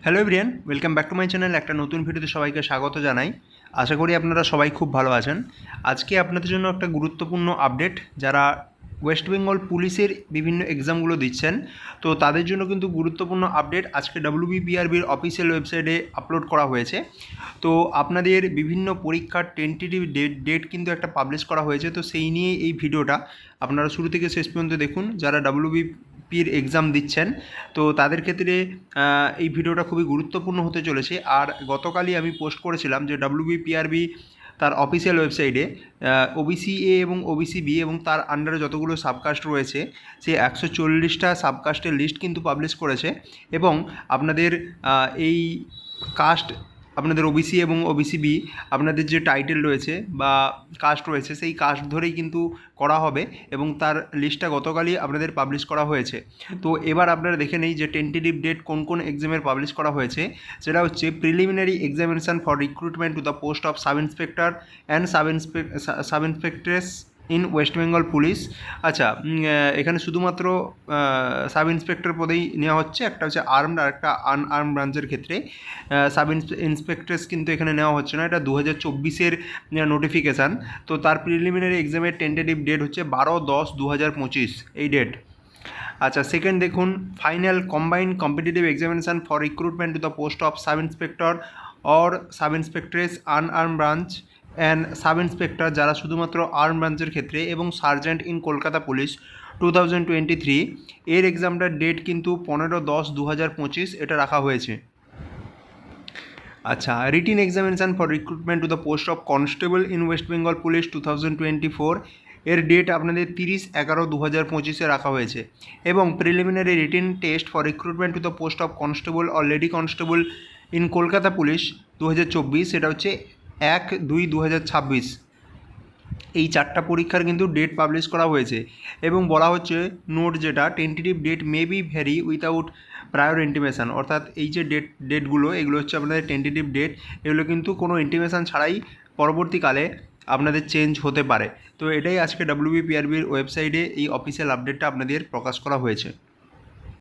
Hello everyone, welcome back to my channel. একটা নতুন ভিডিওতে সবাইকে স্বাগত জানাই। আশা করি আপনারা সবাই খুব ভালো আছেন। আজকে আপনাদের জন্য একটা গুরুত্বপূর্ণ আপডেট। যারা ওয়েস্ট বেঙ্গল পুলিশের বিভিন্ন এক্সামগুলো দিচ্ছেন, তো তাদের জন্য কিন্তু গুরুত্বপূর্ণ আপডেট আজকে WBPRBর অফিসিয়াল ওয়েবসাইটে আপলোড করা হয়েছে। তো আপনাদের বিভিন্ন পরীক্ষার টেন্টেটিভ ডেট কিন্তু একটা পাবলিশ করা হয়েছে। তো সেই নিয়ে এই ভিডিওটা আপনারা শুরু থেকে শেষ পর্যন্ত দেখুন। যারা WBPর এক্সাম দিচ্ছেন, তো তাদের ক্ষেত্রে এই ভিডিওটা খুবই গুরুত্বপূর্ণ হতে চলেছে। আর গতকালই আমি পোস্ট করেছিলাম যে WBPRB তার অফিসিয়াল ওয়েবসাইটে ওবিসি এ এবং ওবিসি বি এবং তার আন্ডারে যতগুলো সাবকাস্ট রয়েছে সেই 140টা সাবকাস্টের লিস্ট কিন্তু পাবলিশ করেছে। এবং আপনাদের এই কাস্ট, আপনাদের ওবিসি এবং ওবিসি বি, আপনাদের যে টাইটেল রয়েছে বা কাস্ট রয়েছে সেই কাস্ট ধরেই কিন্তু করা হবে এবং তার লিস্টটা গতকালই আপনাদের পাবলিশ করা হয়েছে। তো এবার আপনারা দেখে নেই যে টেন্টেটিভ ডেট কোন কোন এক্সামের পাবলিশ করা হয়েছে। সেটা হচ্ছে preliminary examination for recruitment to the post of sub inspector and sub inspectress in West Bengal police. আচ্ছা, এখানে শুধুমাত্র সাব ইন্সপেক্টর পদেই নেওয়া হচ্ছে। একটা হচ্ছে আর্মড আর একটা আনআর্ম ব্রাঞ্চের ক্ষেত্রে সাব ইন্সপেক্টরেস কিন্তু এখানে নেওয়া হচ্ছে না। এটা 2024-এর নোটিফিকেশান। তো তার প্রিলিমিনারি এক্সামের টেন্টেটিভ ডেট হচ্ছে 12/10/2025 এই ডেট। আচ্ছা, সেকেন্ড দেখুন, final combined competitive examination for recruitment to the post of sub inspector or sub ইন্সপেক্টরেস unarm branch and sub inspector, যারা শুধুমাত্র আর্ম ব্রাঞ্চের ক্ষেত্রে, এবং সার্জেন্ট ইন কলকাতা পুলিশ 2023 এর এক্সামটার ডেট কিন্তু 15/10/2025 এটা রাখা হয়েছে। আচ্ছা, written examination for recruitment to the post of constable in West Bengal police 2024 এর ডেট আপনাদের 30/11/2025 রাখা হয়েছে। এবং preliminary written test for recruitment to the post of constable or lady constable in Kolkata police 2024, সেটা হচ্ছে 1/2/2026। এই 4টা পরীক্ষার কিন্তু ডেট পাবলিশ করা হয়েছে এবং বলা হচ্ছে নোট, যেটা tentative date may be vary without prior intimation. অর্থাৎ এই যে ডেটগুলো, এগুলো হচ্ছে আপনাদের টেন্টেটিভ ডেট। এগুলো কিন্তু কোনো ইন্টিমেশান ছাড়াই পরবর্তীকালে আপনাদের চেঞ্জ হতে পারে। তো এটাই আজকে WBPRBর ওয়েবসাইটে এই অফিসিয়াল আপডেটটা আপনাদের প্রকাশ করা হয়েছে।